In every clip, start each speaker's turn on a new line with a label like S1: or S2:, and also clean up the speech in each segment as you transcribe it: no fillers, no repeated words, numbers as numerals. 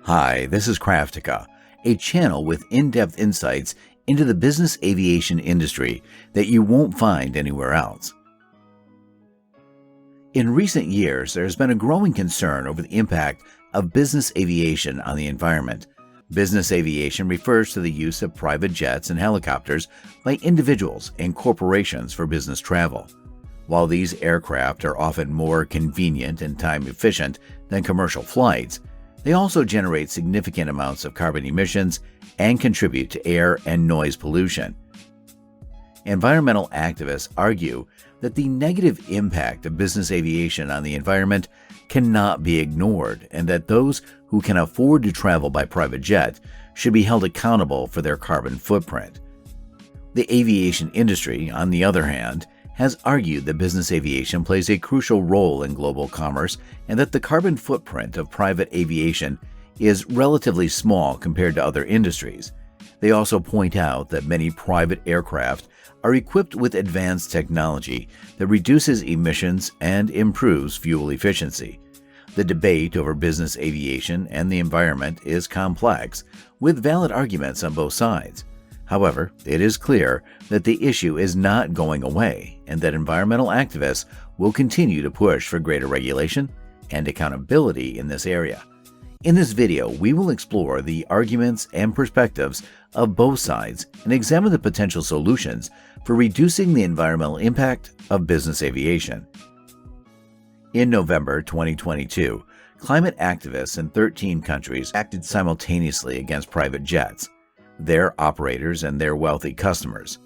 S1: Hi, this is Craftica, a channel with in-depth insights into the business aviation industry that you won't find anywhere else. In recent years, there has been a growing concern over the impact of business aviation on the environment. Business aviation refers to the use of private jets and helicopters by individuals and corporations for business travel. While these aircraft are often more convenient and time efficient than commercial flights, they also generate significant amounts of carbon emissions and contribute to air and noise pollution. Environmental activists argue that the negative impact of business aviation on the environment cannot be ignored and that those who can afford to travel by private jet should be held accountable for their carbon footprint. The aviation industry, on the other hand, has argued that business aviation plays a crucial role in global commerce and that the carbon footprint of private aviation is relatively small compared to other industries. They also point out that many private aircraft are equipped with advanced technology that reduces emissions and improves fuel efficiency. The debate over business aviation and the environment is complex, with valid arguments on both sides. However, it is clear that the issue is not going away and that environmental activists will continue to push for greater regulation and accountability in this area. In this video, we will explore the arguments and perspectives of both sides and examine the potential solutions for reducing the environmental impact of business aviation. In November 2022, climate activists in 13 countries acted simultaneously against private jets, their operators, and their wealthy customers.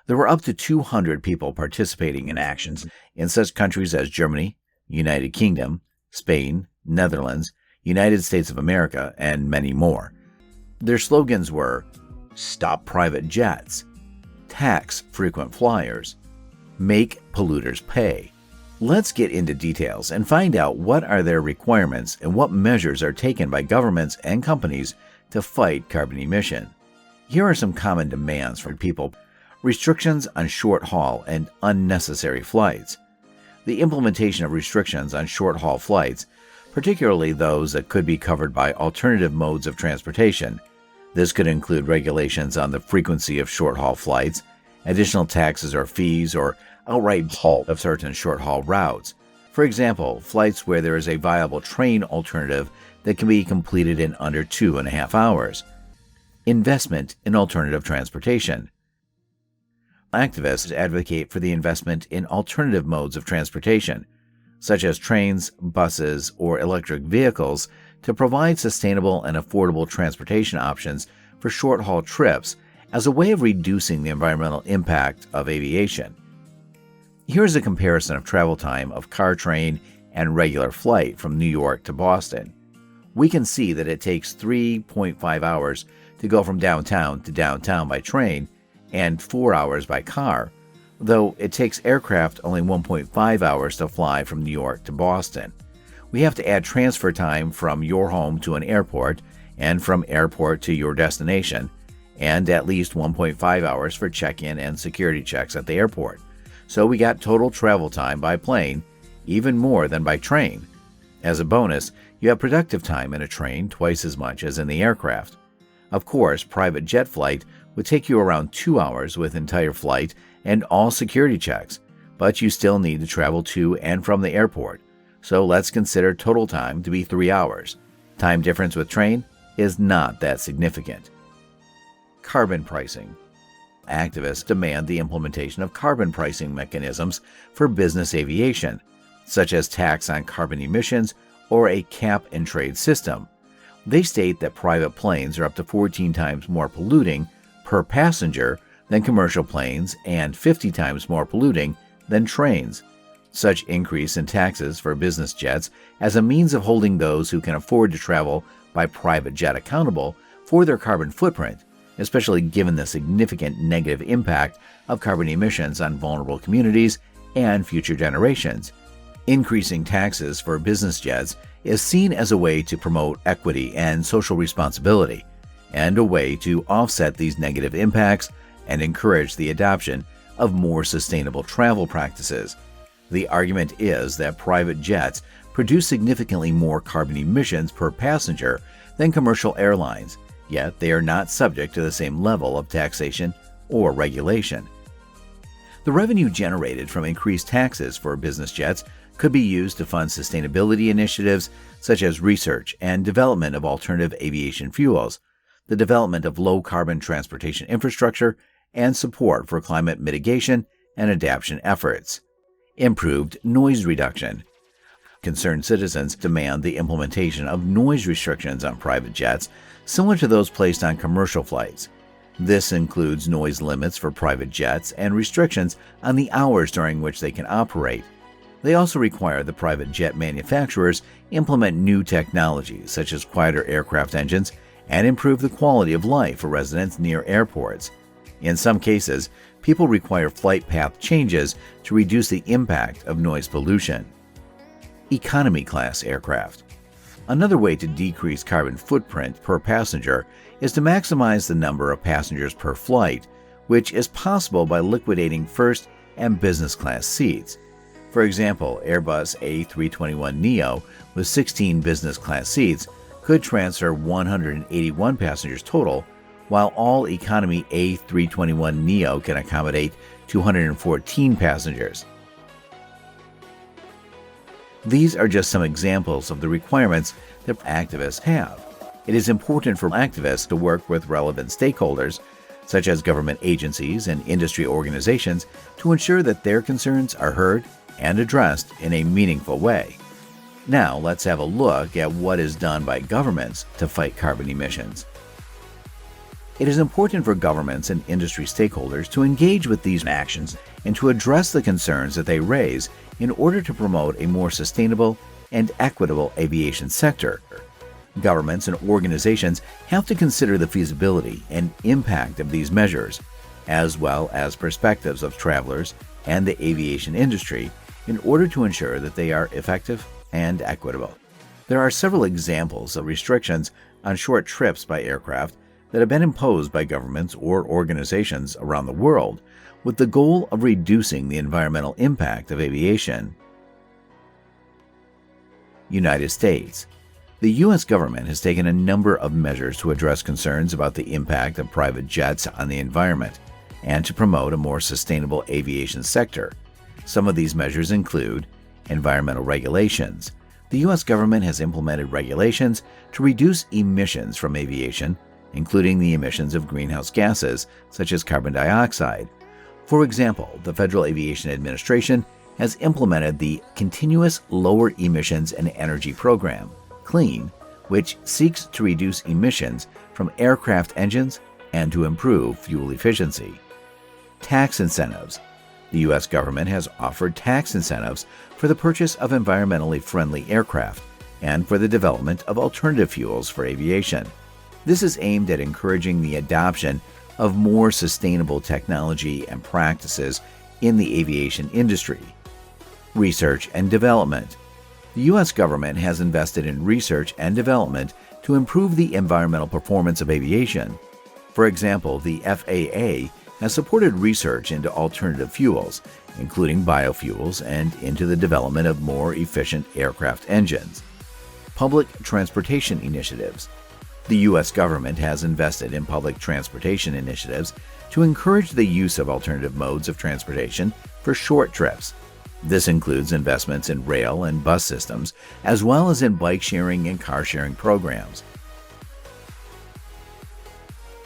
S1: There were up to 200 people participating in actions in such countries as Germany, United Kingdom, Spain, Netherlands, United States of America, and many more. Their slogans were, "Stop private jets," "Tax frequent flyers," "Make polluters pay." Let's get into details and find out what are their requirements and what measures are taken by governments and companies to fight carbon emission. Here are some common demands from people. Restrictions on short-haul and unnecessary flights. The implementation of restrictions on short-haul flights, particularly those that could be covered by alternative modes of transportation. This could include regulations on the frequency of short-haul flights, additional taxes or fees, or outright halt of certain short-haul routes. For example, flights where there is a viable train alternative that can be completed in under 2.5 hours. Investment in alternative transportation. Activists advocate for the investment in alternative modes of transportation, such as trains, buses, or electric vehicles, to provide sustainable and affordable transportation options for short-haul trips as a way of reducing the environmental impact of aviation. Here is a comparison of travel time of car, train, and regular flight from New York to Boston. We can see that it takes 3.5 hours to go from downtown to downtown by train and 4 hours by car, though it takes aircraft only 1.5 hours to fly from New York to Boston. We have to add transfer time from your home to an airport and from airport to your destination, and at least 1.5 hours for check-in and security checks at the airport. So we got total travel time by plane, even more than by train. As a bonus, you have productive time in a train twice as much as in the aircraft. Of course, private jet flight would take you around 2 hours with entire flight and all security checks, but you still need to travel to and from the airport. So let's consider total time to be 3 hours. Time difference with train is not that significant. Carbon pricing. Activists demand the implementation of carbon pricing mechanisms for business aviation, such as tax on carbon emissions or a cap-and-trade system. They state that private planes are up to 14 times more polluting per passenger than commercial planes and 50 times more polluting than trains. Such increase in taxes for business jets as a means of holding those who can afford to travel by private jet accountable for their carbon footprint, especially given the significant negative impact of carbon emissions on vulnerable communities and future generations. Increasing taxes for business jets is seen as a way to promote equity and social responsibility, and a way to offset these negative impacts and encourage the adoption of more sustainable travel practices. The argument is that private jets produce significantly more carbon emissions per passenger than commercial airlines, yet they are not subject to the same level of taxation or regulation. The revenue generated from increased taxes for business jets could be used to fund sustainability initiatives such as research and development of alternative aviation fuels, the development of low-carbon transportation infrastructure, and support for climate mitigation and adaptation efforts. Improved noise reduction. Concerned citizens demand the implementation of noise restrictions on private jets, similar to those placed on commercial flights. This includes noise limits for private jets and restrictions on the hours during which they can operate. They also require the private jet manufacturers implement new technologies such as quieter aircraft engines and improve the quality of life for residents near airports. In some cases, people require flight path changes to reduce the impact of noise pollution. Economy class aircraft. Another way to decrease carbon footprint per passenger is to maximize the number of passengers per flight, which is possible by liquidating first and business class seats. For example, Airbus A321neo with 16 business class seats could transfer 181 passengers total, while all economy A321neo can accommodate 214 passengers. These are just some examples of the requirements that activists have. It is important for activists to work with relevant stakeholders, such as government agencies and industry organizations, to ensure that their concerns are heard and addressed in a meaningful way. Now, let's have a look at what is done by governments to fight carbon emissions. It is important for governments and industry stakeholders to engage with these actions and to address the concerns that they raise in order to promote a more sustainable and equitable aviation sector. Governments and organizations have to consider the feasibility and impact of these measures, as well as perspectives of travelers and the aviation industry, in order to ensure that they are effective and equitable. There are several examples of restrictions on short trips by aircraft that have been imposed by governments or organizations around the world with the goal of reducing the environmental impact of aviation. United States. The U.S. government has taken a number of measures to address concerns about the impact of private jets on the environment and to promote a more sustainable aviation sector. Some of these measures include environmental regulations. The U.S. government has implemented regulations to reduce emissions from aviation, including the emissions of greenhouse gases such as carbon dioxide. For example, the Federal Aviation Administration has implemented the Continuous Lower Emissions and Energy Program, CLEAN, which seeks to reduce emissions from aircraft engines and to improve fuel efficiency. Tax incentives. The U.S. government has offered tax incentives for the purchase of environmentally friendly aircraft and for the development of alternative fuels for aviation. This is aimed at encouraging the adoption of more sustainable technology and practices in the aviation industry. Research and development. The U.S. government has invested in research and development to improve the environmental performance of aviation. For example, the FAA has supported research into alternative fuels, including biofuels, and into the development of more efficient aircraft engines. Public transportation initiatives. The U.S. government has invested in public transportation initiatives to encourage the use of alternative modes of transportation for short trips. This includes investments in rail and bus systems, as well as in bike sharing and car sharing programs.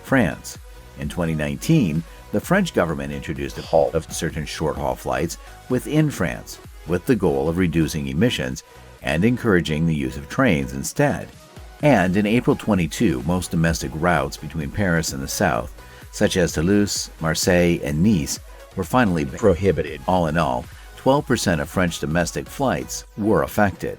S1: France. In 2019, the French government introduced a halt of certain short-haul flights within France, with the goal of reducing emissions and encouraging the use of trains instead. And in April 22, most domestic routes between Paris and the south, such as Toulouse, Marseille, and Nice, were finally prohibited. All in all, 12% of French domestic flights were affected.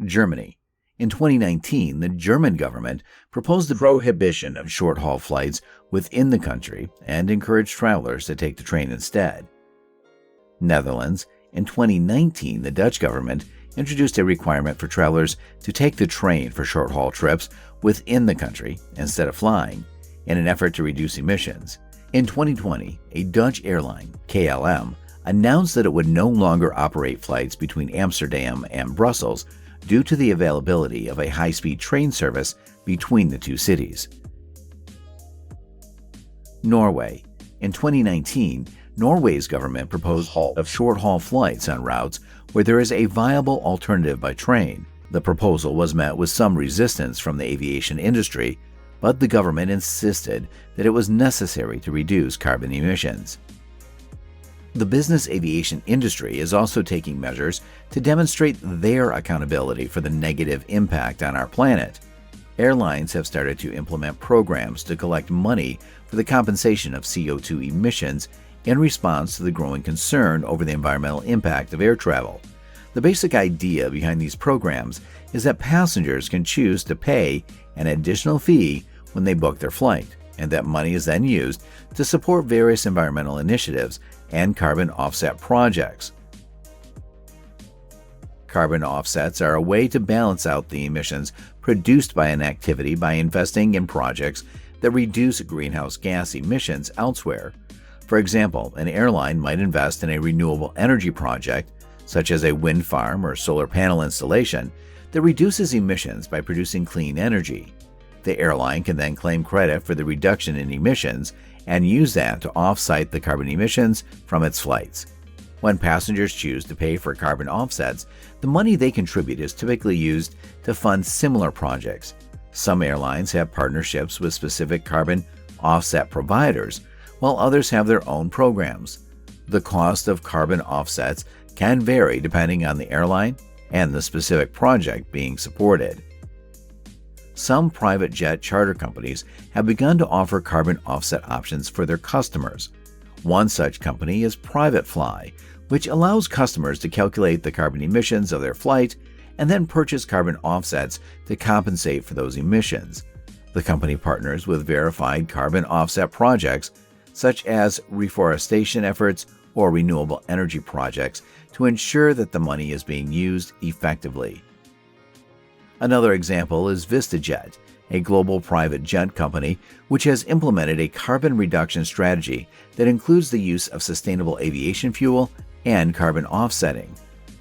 S1: Germany. In 2019, the German government proposed the prohibition of short-haul flights within the country and encouraged travelers to take the train instead. Netherlands. In 2019, the Dutch government introduced a requirement for travelers to take the train for short-haul trips within the country instead of flying, in an effort to reduce emissions. In 2020, a Dutch airline, KLM, announced that it would no longer operate flights between Amsterdam and Brussels due to the availability of a high-speed train service between the two cities. Norway. In 2019, Norway's government proposed halt of short-haul flights on routes where there is a viable alternative by train. The proposal was met with some resistance from the aviation industry, but the government insisted that it was necessary to reduce carbon emissions. The business aviation industry is also taking measures to demonstrate their accountability for the negative impact on our planet. Airlines have started to implement programs to collect money for the compensation of CO2 emissions in response to the growing concern over the environmental impact of air travel. The basic idea behind these programs is that passengers can choose to pay an additional fee when they book their flight, and that money is then used to support various environmental initiatives and carbon offset projects. Carbon offsets are a way to balance out the emissions produced by an activity by investing in projects that reduce greenhouse gas emissions elsewhere. For example, an airline might invest in a renewable energy project, such as a wind farm or solar panel installation, that reduces emissions by producing clean energy. The airline can then claim credit for the reduction in emissions and use that to offset the carbon emissions from its flights. When passengers choose to pay for carbon offsets, the money they contribute is typically used to fund similar projects. Some airlines have partnerships with specific carbon offset providers, while others have their own programs. The cost of carbon offsets can vary depending on the airline and the specific project being supported. Some private jet charter companies have begun to offer carbon offset options for their customers. One such company is Private Fly, which allows customers to calculate the carbon emissions of their flight and then purchase carbon offsets to compensate for those emissions. The company partners with verified carbon offset projects, such as reforestation efforts or renewable energy projects, to ensure that the money is being used effectively. Another example is VistaJet, a global private jet company which has implemented a carbon reduction strategy that includes the use of sustainable aviation fuel and carbon offsetting.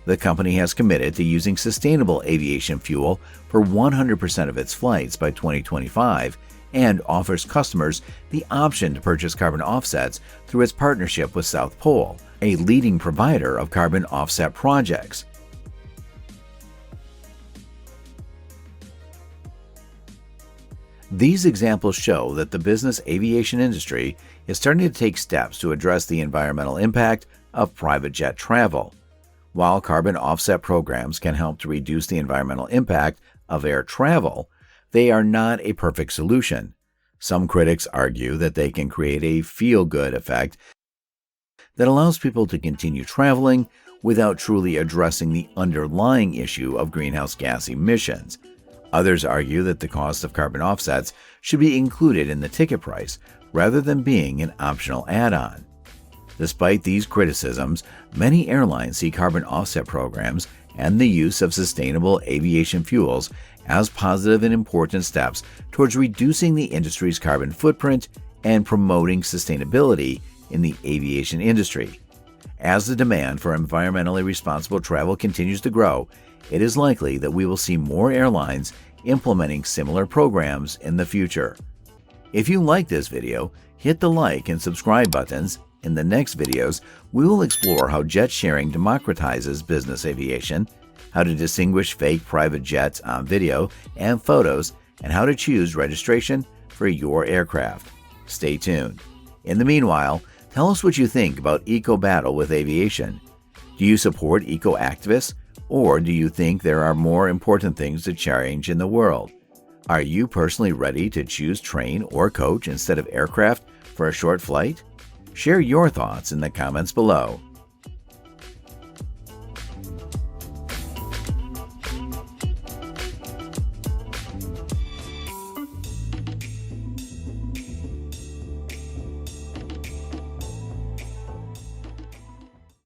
S1: The company has committed to using sustainable aviation fuel for 100% of its flights by 2025 and offers customers the option to purchase carbon offsets through its partnership with South Pole, a leading provider of carbon offset projects. These examples show that the business aviation industry is starting to take steps to address the environmental impact of private jet travel. While carbon offset programs can help to reduce the environmental impact of air travel, they are not a perfect solution. Some critics argue that they can create a feel-good effect that allows people to continue traveling without truly addressing the underlying issue of greenhouse gas emissions. Others argue that the cost of carbon offsets should be included in the ticket price rather than being an optional add-on. Despite these criticisms, many airlines see carbon offset programs and the use of sustainable aviation fuels as positive and important steps towards reducing the industry's carbon footprint and promoting sustainability in the aviation industry. As the demand for environmentally responsible travel continues to grow, it is likely that we will see more airlines implementing similar programs in the future. If you like this video, hit the like and subscribe buttons. In the next videos, we will explore how jet sharing democratizes business aviation, how to distinguish fake private jets on video and photos, and how to choose registration for your aircraft. Stay tuned. In the meanwhile, tell us what you think about eco-battle with aviation. Do you support eco-activists, or do you think there are more important things to change in the world? Are you personally ready to choose train or coach instead of aircraft for a short flight? Share your thoughts in the comments below.